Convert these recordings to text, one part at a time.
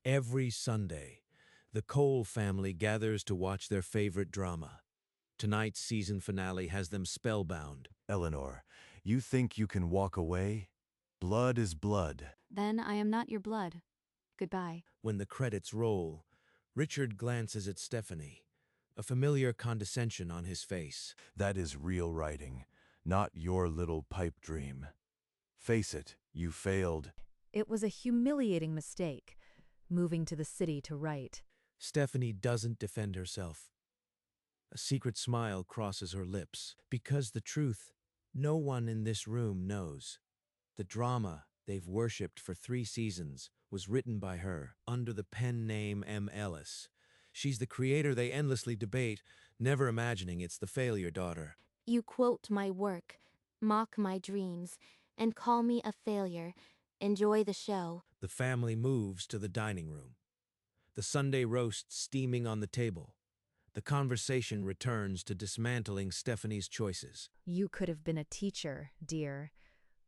Every Sunday, the Cole family gathers to watch their favorite drama. Tonight's season finale has them spellbound. Eleanor, you think you can walk away? Blood is blood. Then I am not your blood. Goodbye. When the credits roll, Richard glances at Stephanie, a familiar condescension on his face. That is real writing, not your little pipe dream. Face it, you failed. It was a humiliating mistake, moving to the city to write. Stephanie doesn't defend herself. A secret smile crosses her lips, because the truth no one in this room knows. The drama they've worshipped for 3 seasons was written by her under the pen name M. Ellis. She's the creator they endlessly debate, never imagining it's the failure daughter. You quote my work, mock my dreams, and call me a failure. Enjoy the show. The family moves to the dining room. The Sunday roast steaming on the table. The conversation returns to dismantling Stephanie's choices. You could have been a teacher, dear.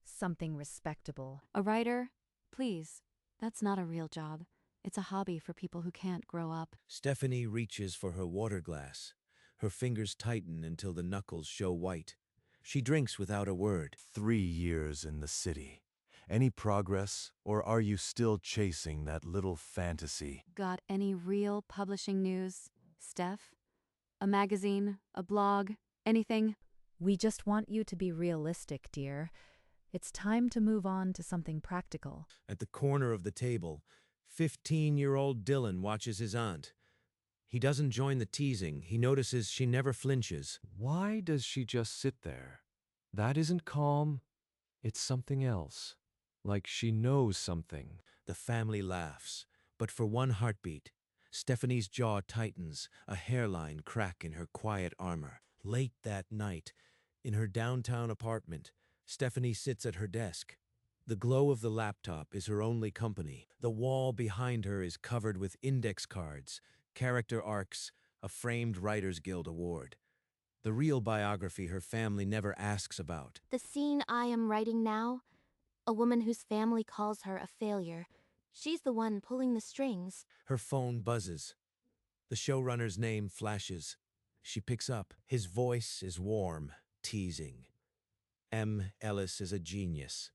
Something respectable. A writer? Please. That's not a real job. It's a hobby for people who can't grow up. Stephanie reaches for her water glass. Her fingers tighten until the knuckles show white. She drinks without a word. 3 years in the city. Any progress, or are you still chasing that little fantasy? Got any real publishing news, Steph? A magazine? A blog? Anything? We just want you to be realistic, dear. It's time to move on to something practical. At the corner of the table, 15-year-old Dylan watches his aunt. He doesn't join the teasing. He notices she never flinches. Why does she just sit there? That isn't calm. It's something else. Like she knows something. The family laughs, but for one heartbeat, Stephanie's jaw tightens, a hairline crack in her quiet armor. Late that night, in her downtown apartment, Stephanie sits at her desk. The glow of the laptop is her only company. The wall behind her is covered with index cards, character arcs, a framed Writers Guild award. The real biography her family never asks about. The scene I am writing now, a woman whose family calls her a failure. She's the one pulling the strings. Her phone buzzes. The showrunner's name flashes. She picks up. His voice is warm, teasing. M. Ellis is a genius.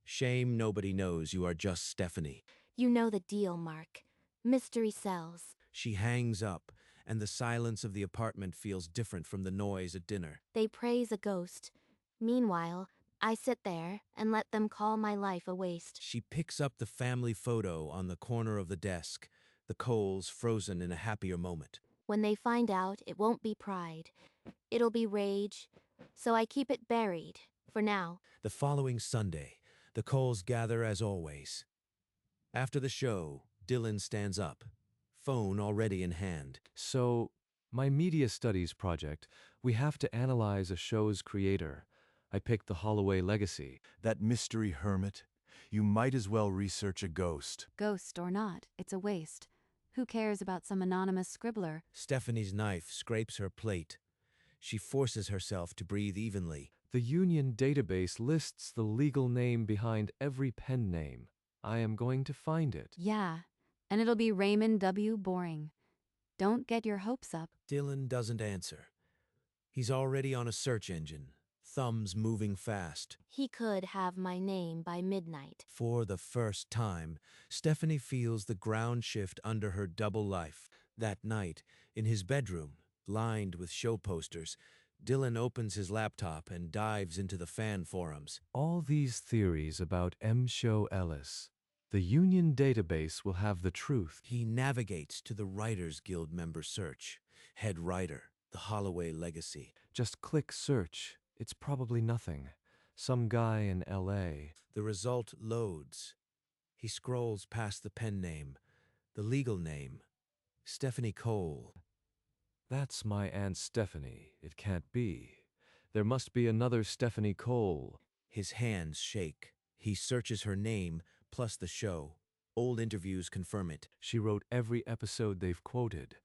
Shame nobody knows you are just Stephanie. You know the deal, Mark. Mystery sells. She hangs up, and the silence of the apartment feels different from the noise at dinner. They praise a ghost. Meanwhile, I sit there and let them call my life a waste. She picks up the family photo on the corner of the desk, the Coles frozen in a happier moment. When they find out, it won't be pride. It'll be rage. So I keep it buried, for now. The following Sunday, the Coles gather as always. After the show, Dylan stands up, phone already in hand. So, my media studies project, we have to analyze a show's creator. I picked the Holloway Legacy. That mystery hermit? You might as well research a ghost. Ghost or not, it's a waste. Who cares about some anonymous scribbler? Stephanie's knife scrapes her plate. She forces herself to breathe evenly. The Union database lists the legal name behind every pen name. I am going to find it. Yeah, and it'll be Raymond W. Boring. Don't get your hopes up. Dylan doesn't answer. He's already on a search engine, thumbs moving fast. He could have my name by midnight. For the first time, Stephanie feels the ground shift under her double life. That night, in his bedroom, lined with show posters, Dylan opens his laptop and dives into the fan forums. All these theories about M. Show Ellis. The Union database will have the truth. He navigates to the Writers Guild member search. Head writer, The Holloway Legacy. Just click search. It's probably nothing. Some guy in L.A. The result loads. He scrolls past the pen name, the legal name, Stephanie Cole. That's my Aunt Stephanie. It can't be. There must be another Stephanie Cole. His hands shake. He searches her name, plus the show. Old interviews confirm it. She wrote every episode they've quoted,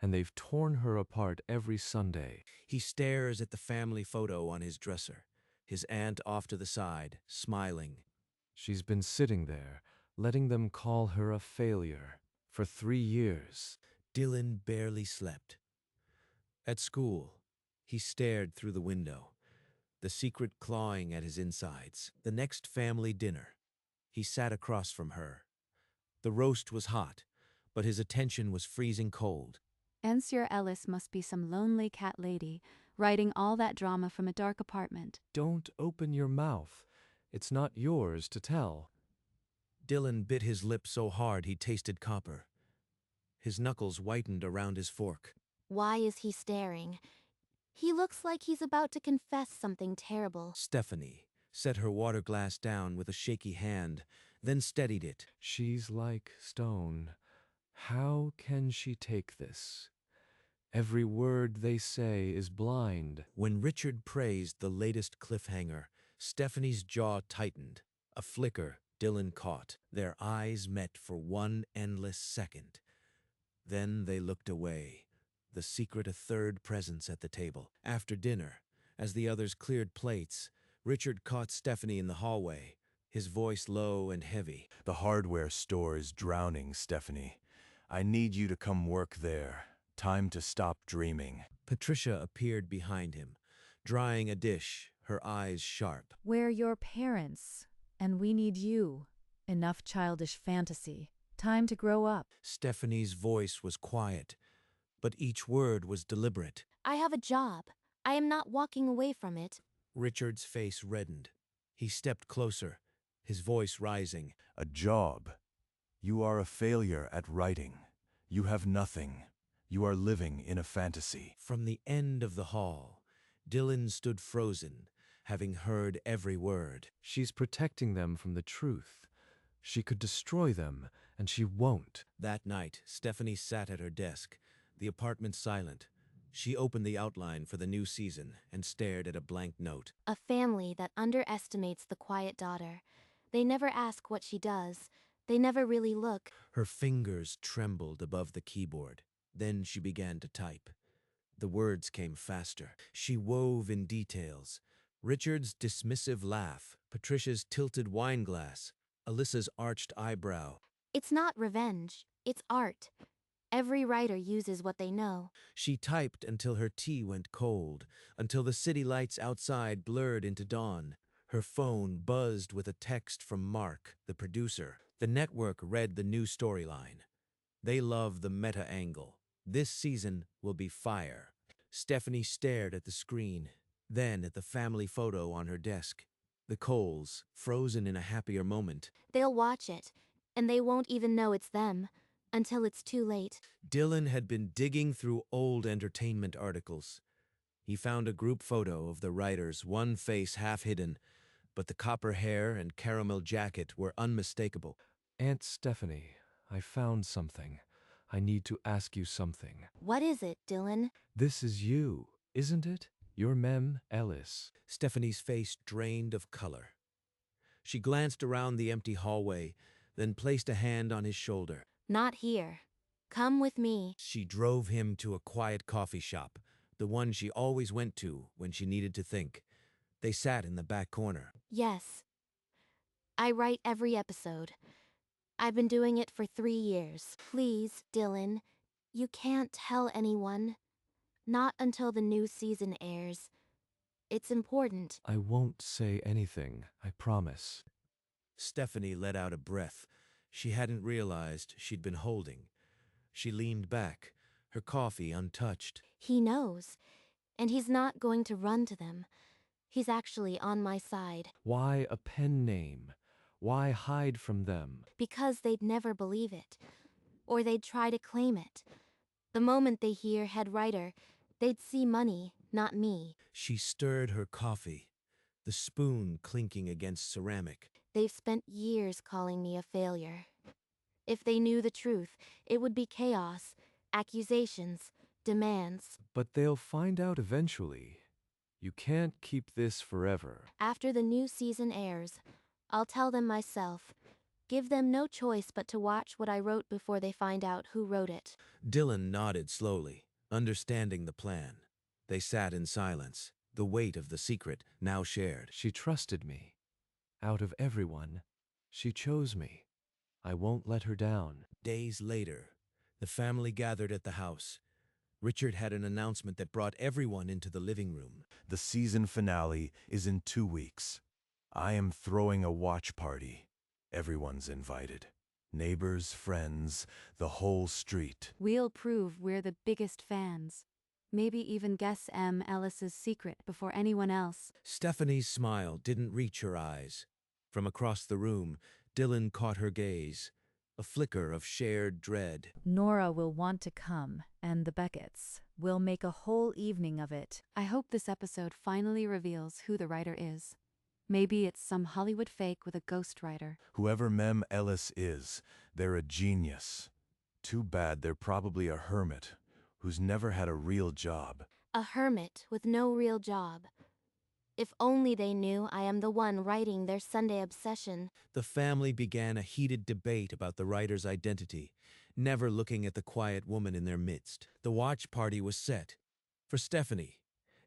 and they've torn her apart every Sunday. He stares at the family photo on his dresser, his aunt off to the side, smiling. She's been sitting there, letting them call her a failure for 3 years. Dylan barely slept. At school, he stared through the window, the secret clawing at his insides. The next family dinner, he sat across from her. The roast was hot, but his attention was freezing cold. Monsieur Ellis must be some lonely cat lady, writing all that drama from a dark apartment. Don't open your mouth. It's not yours to tell. Dylan bit his lip so hard he tasted copper. His knuckles whitened around his fork. Why is he staring? He looks like he's about to confess something terrible. Stephanie set her water glass down with a shaky hand, then steadied it. She's like stone. How can she take this? Every word they say is blind. When Richard praised the latest cliffhanger, Stephanie's jaw tightened. A flicker Dylan caught. Their eyes met for one endless second. Then they looked away, the secret a third presence at the table. After dinner, as the others cleared plates, Richard caught Stephanie in the hallway, his voice low and heavy. The hardware store is drowning, Stephanie. I need you to come work there. Time to stop dreaming. Patricia appeared behind him, drying a dish, her eyes sharp. We're your parents, and we need you. Enough childish fantasy. Time to grow up. Stephanie's voice was quiet, but each word was deliberate. I have a job. I am not walking away from it. Richard's face reddened. He stepped closer, his voice rising. A job. You are a failure at writing. You have nothing. You are living in a fantasy. From the end of the hall, Dylan stood frozen, having heard every word. She's protecting them from the truth. She could destroy them, and she won't. That night, Stephanie sat at her desk, the apartment silent. She opened the outline for the new season and stared at a blank note. A family that underestimates the quiet daughter. They never ask what she does. They never really look. Her fingers trembled above the keyboard. Then she began to type. The words came faster. She wove in details. Richard's dismissive laugh, Patricia's tilted wine glass, Alyssa's arched eyebrow. It's not revenge. It's art. Every writer uses what they know. She typed until her tea went cold, until the city lights outside blurred into dawn. Her phone buzzed with a text from Mark, the producer. The network read the new storyline. They love the meta angle. This season will be fire. Stephanie stared at the screen, then at the family photo on her desk. The Coles, frozen in a happier moment. They'll watch it, and they won't even know it's them until it's too late. Dylan had been digging through old entertainment articles. He found a group photo of the writers, one face half hidden, but the copper hair and caramel jacket were unmistakable. Aunt Stephanie, I found something. I need to ask you something. What is it, Dylan? This is you, isn't it? You're Mem Ellis. Stephanie's face drained of color. She glanced around the empty hallway, then placed a hand on his shoulder. Not here. Come with me. She drove him to a quiet coffee shop, the one she always went to when she needed to think. They sat in the back corner. Yes. I write every episode. I've been doing it for 3 years. Please, Dylan, you can't tell anyone. Not until the new season airs. It's important. I won't say anything, I promise. Stephanie let out a breath she hadn't realized she'd been holding. She leaned back, her coffee untouched. He knows, and he's not going to run to them. He's actually on my side. Why a pen name? Why hide from them? Because they'd never believe it. Or they'd try to claim it. The moment they hear head writer, they'd see money, not me. She stirred her coffee, the spoon clinking against ceramic. They've spent years calling me a failure. If they knew the truth, it would be chaos, accusations, demands. But they'll find out eventually. You can't keep this forever. After the new season airs, I'll tell them myself. Give them no choice but to watch what I wrote before they find out who wrote it. Dylan nodded slowly, understanding the plan. They sat in silence, the weight of the secret now shared. She trusted me. Out of everyone, she chose me. I won't let her down. Days later, the family gathered at the house. Richard had an announcement that brought everyone into the living room. The season finale is in 2 weeks. I am throwing a watch party. Everyone's invited. Neighbors, friends, the whole street. We'll prove we're the biggest fans. Maybe even guess M. Ellis's secret before anyone else. Stephanie's smile didn't reach her eyes. From across the room, Dylan caught her gaze, a flicker of shared dread. Nora will want to come, and the Becketts. We'll make a whole evening of it. I hope this episode finally reveals who the writer is. Maybe it's some Hollywood fake with a ghostwriter. Whoever Mem Ellis is, they're a genius. Too bad they're probably a hermit who's never had a real job. A hermit with no real job. If only they knew I am the one writing their Sunday obsession. The family began a heated debate about the writer's identity, never looking at the quiet woman in their midst. The watch party was set. For Stephanie,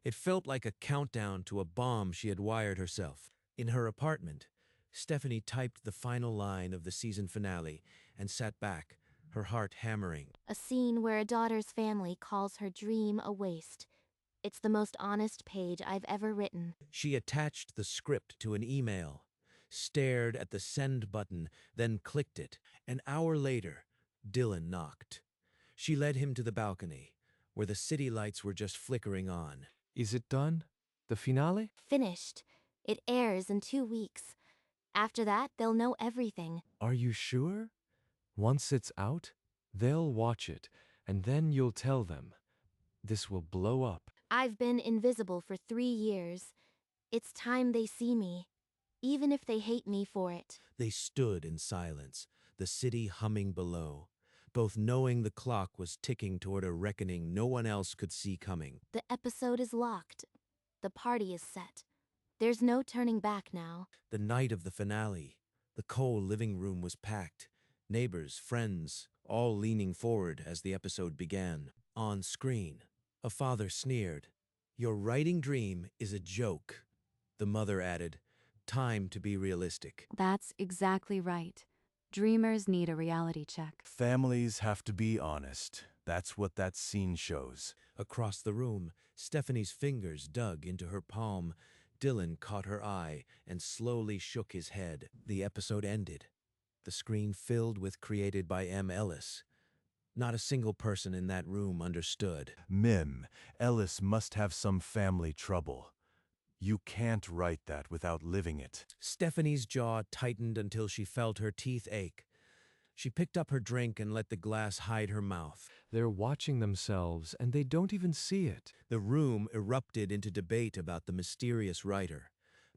it felt like a countdown to a bomb she had wired herself. In her apartment, Stephanie typed the final line of the season finale and sat back, her heart hammering. A scene where a daughter's family calls her dream a waste. It's the most honest page I've ever written. She attached the script to an email, stared at the send button, then clicked it. An hour later, Dylan knocked. She led him to the balcony, where the city lights were just flickering on. Is it done? The finale? Finished. It airs in 2 weeks. After that, they'll know everything. Are you sure? Once it's out, they'll watch it, and then you'll tell them. This will blow up. I've been invisible for 3 years. It's time they see me, even if they hate me for it. They stood in silence, the city humming below, both knowing the clock was ticking toward a reckoning no one else could see coming. The episode is locked. The party is set. There's no turning back now. The night of the finale, the Cole living room was packed. Neighbors, friends, all leaning forward as the episode began. On screen, a father sneered. "Your writing dream is a joke," the mother added. "Time to be realistic." That's exactly right. Dreamers need a reality check. Families have to be honest. That's what that scene shows. Across the room, Stephanie's fingers dug into her palm. Dylan caught her eye and slowly shook his head. The episode ended. The screen filled with created by M. Ellis. Not a single person in that room understood. Mim, Ellis must have some family trouble. You can't write that without living it. Stephanie's jaw tightened until she felt her teeth ache. She picked up her drink and let the glass hide her mouth. They're watching themselves, and they don't even see it. The room erupted into debate about the mysterious writer,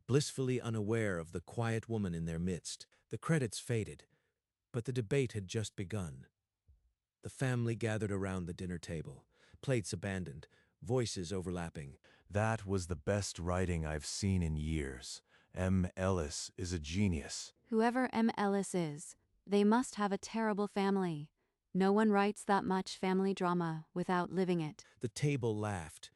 blissfully unaware of the quiet woman in their midst. The credits faded, but the debate had just begun. The family gathered around the dinner table, plates abandoned, voices overlapping. That was the best writing I've seen in years. M. Ellis is a genius. Whoever M. Ellis is, they must have a terrible family. No one writes that much family drama without living it. The table laughed.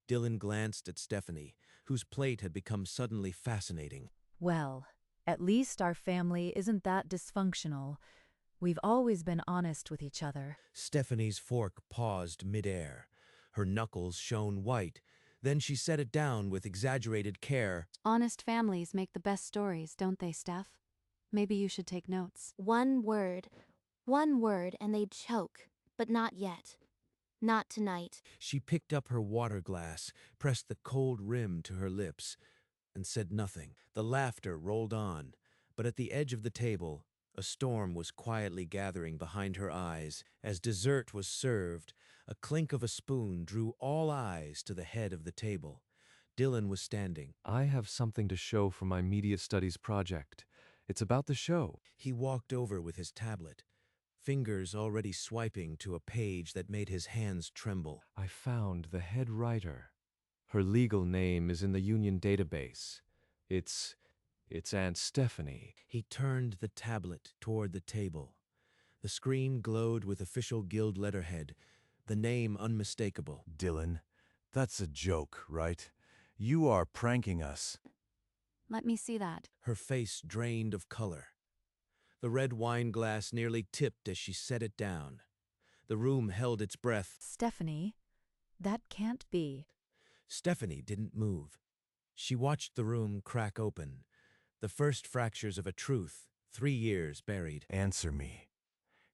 Dylan glanced at Stephanie, whose plate had become suddenly fascinating. Well, at least our family isn't that dysfunctional. We've always been honest with each other. Stephanie's fork paused midair. Her knuckles shone white. Then she set it down with exaggerated care. Honest families make the best stories, don't they, Steph? Maybe you should take notes. One word, and they'd choke. But not yet. Not tonight. She picked up her water glass, pressed the cold rim to her lips, and said nothing. The laughter rolled on, but at the edge of the table, a storm was quietly gathering behind her eyes. As dessert was served, a clink of a spoon drew all eyes to the head of the table. Dylan was standing. I have something to show for my media studies project. It's about the show. He walked over with his tablet, fingers already swiping to a page that made his hands tremble. I found the head writer. Her legal name is in the union database. It's Aunt Stephanie. He turned the tablet toward the table. The screen glowed with official guild letterhead, the name unmistakable. Dylan, that's a joke, right? You are pranking us. Let me see that. Her face drained of color. The red wine glass nearly tipped as she set it down. The room held its breath. Stephanie, that can't be. Stephanie didn't move. She watched the room crack open. The first fractures of a truth, 3 years buried. Answer me.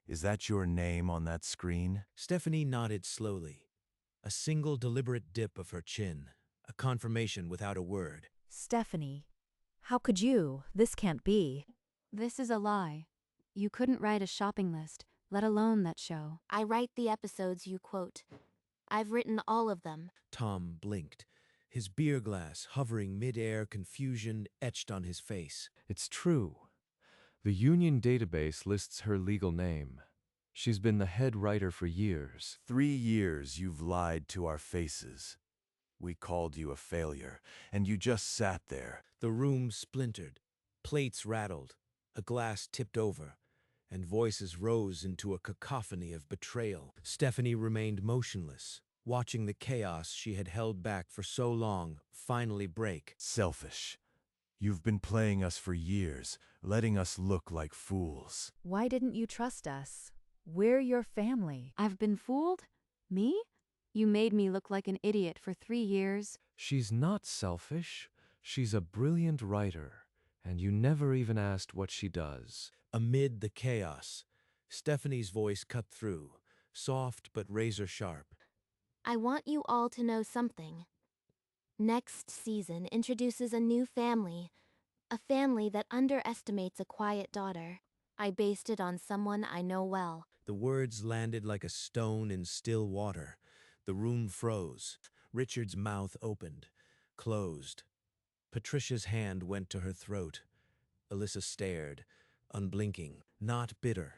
Is that your name on that screen? Stephanie nodded slowly. A single deliberate dip of her chin, a confirmation without a word. Stephanie, how could you? This can't be. This is a lie. You couldn't write a shopping list, let alone that show. I write the episodes you quote. I've written all of them. Tom blinked, his beer glass hovering mid-air, confusion etched on his face. It's true. The Union database lists her legal name. She's been the head writer for years. 3 years you've lied to our faces. We called you a failure, and you just sat there. The room splintered, plates rattled, a glass tipped over, and voices rose into a cacophony of betrayal. Stephanie remained motionless, watching the chaos she had held back for so long finally break. Selfish. You've been playing us for years, letting us look like fools. Why didn't you trust us? We're your family. I've been fooled? Me? You made me look like an idiot for 3 years. She's not selfish. She's a brilliant writer, and you never even asked what she does. Amid the chaos, Stephanie's voice cut through, soft but razor sharp. I want you all to know something. Next season introduces a new family, a family that underestimates a quiet daughter. I based it on someone I know well. The words landed like a stone in still water. The room froze. Richard's mouth opened, closed. Patricia's hand went to her throat. Alyssa stared, unblinking, not bitter,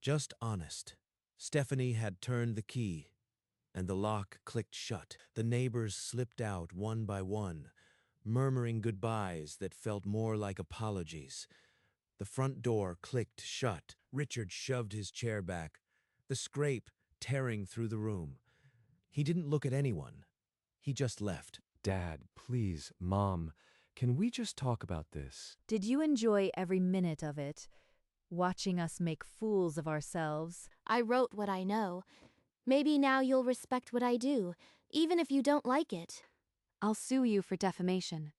just honest. Stephanie had turned the key, and the lock clicked shut. The neighbors slipped out one by one, murmuring goodbyes that felt more like apologies. The front door clicked shut. Richard shoved his chair back, the scrape tearing through the room. He didn't look at anyone. He just left. Dad, please, Mom, can we just talk about this? Did you enjoy every minute of it? Watching us make fools of ourselves? I wrote what I know. Maybe now you'll respect what I do, even if you don't like it. I'll sue you for defamation.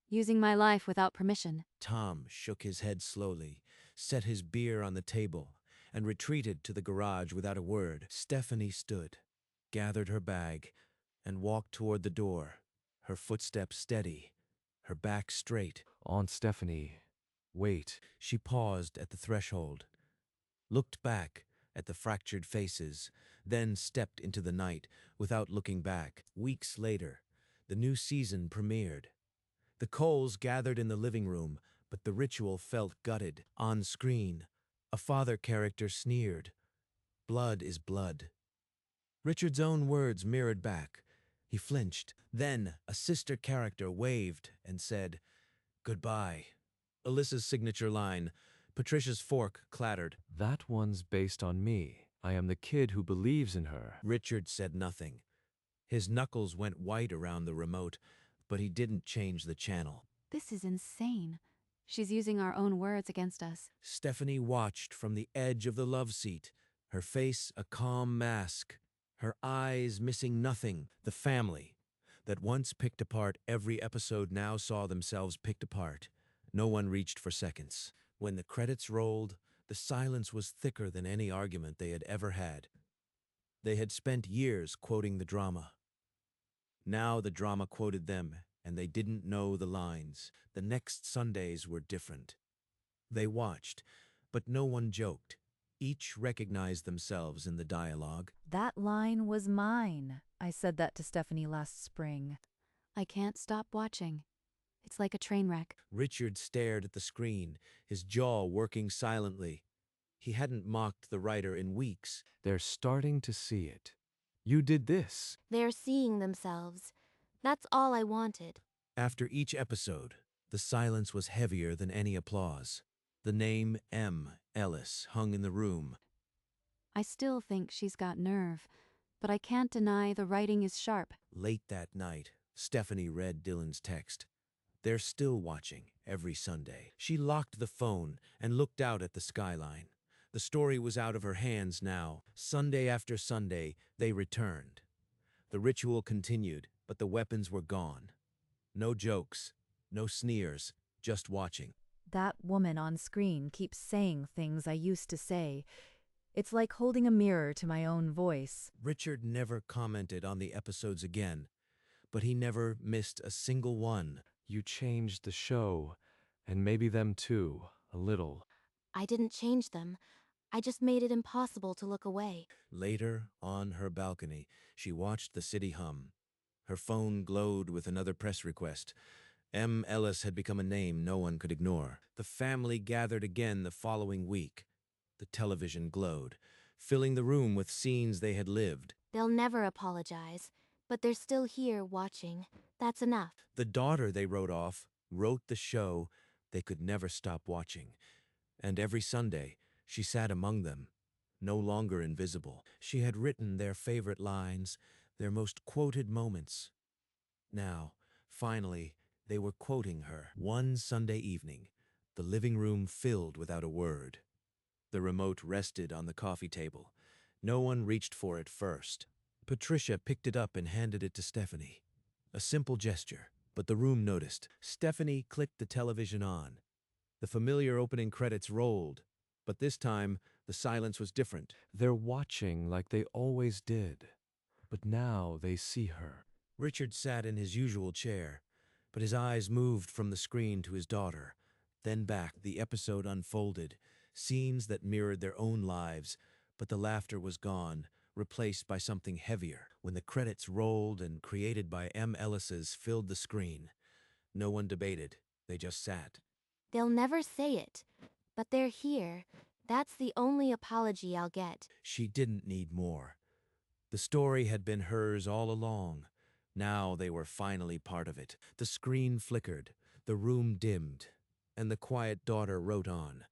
Using my life without permission. Tom shook his head slowly, set his beer on the table, and retreated to the garage without a word. Stephanie stood, gathered her bag, and walked toward the door, her footsteps steady, her back straight. Aunt Stephanie, wait. She paused at the threshold, looked back at the fractured faces, then stepped into the night without looking back. Weeks later, the new season premiered. The Coles gathered in the living room, but the ritual felt gutted. On screen, a father character sneered. Blood is blood. Richard's own words mirrored back. He flinched. Then a sister character waved and said, "Goodbye." Alyssa's signature line, Patricia's fork clattered. That one's based on me. I am the kid who believes in her. Richard said nothing. His knuckles went white around the remote, but he didn't change the channel. This is insane. She's using our own words against us. Stephanie watched from the edge of the love seat, her face a calm mask, her eyes missing nothing. The family that once picked apart every episode now saw themselves picked apart. No one reached for seconds. When the credits rolled, the silence was thicker than any argument they had ever had. They had spent years quoting the drama. Now the drama quoted them, and they didn't know the lines. The next Sundays were different. They watched, but no one joked. Each recognized themselves in the dialogue. That line was mine. I said that to Stephanie last spring. I can't stop watching. It's like a train wreck. Richard stared at the screen, his jaw working silently. He hadn't mocked the writer in weeks. They're starting to see it. You did this. They're seeing themselves. That's all I wanted. After each episode, the silence was heavier than any applause. The name M. Ellis hung in the room. I still think she's got nerve, but I can't deny the writing is sharp. Late that night, Stephanie read Dylan's text. They're still watching, every Sunday. She locked the phone and looked out at the skyline. The story was out of her hands now. Sunday after Sunday, they returned. The ritual continued, but the weapons were gone. No jokes, no sneers, just watching. That woman on screen keeps saying things I used to say. It's like holding a mirror to my own voice. Richard never commented on the episodes again, but he never missed a single one. You changed the show, and maybe them too, a little. I didn't change them. I just made it impossible to look away. Later, on her balcony, she watched the city hum. Her phone glowed with another press request. M. Ellis had become a name no one could ignore. The family gathered again the following week. The television glowed, filling the room with scenes they had lived. They'll never apologize, but they're still here watching. That's enough. The daughter they wrote off wrote the show they could never stop watching. And every Sunday, she sat among them, no longer invisible. She had written their favorite lines, their most quoted moments. Now, finally, they were quoting her. One Sunday evening, the living room filled without a word. The remote rested on the coffee table. No one reached for it first. Patricia picked it up and handed it to Stephanie. A simple gesture, but the room noticed. Stephanie clicked the television on. The familiar opening credits rolled, but this time the silence was different. They're watching like they always did, but now they see her. Richard sat in his usual chair, but his eyes moved from the screen to his daughter. Then back, the episode unfolded, scenes that mirrored their own lives, but the laughter was gone, replaced by something heavier. When the credits rolled and created by M. Ellis's filled the screen, no one debated, they just sat. They'll never say it, but they're here. That's the only apology I'll get. She didn't need more. The story had been hers all along. Now they were finally part of it. The screen flickered, the room dimmed, and the quiet daughter wrote on.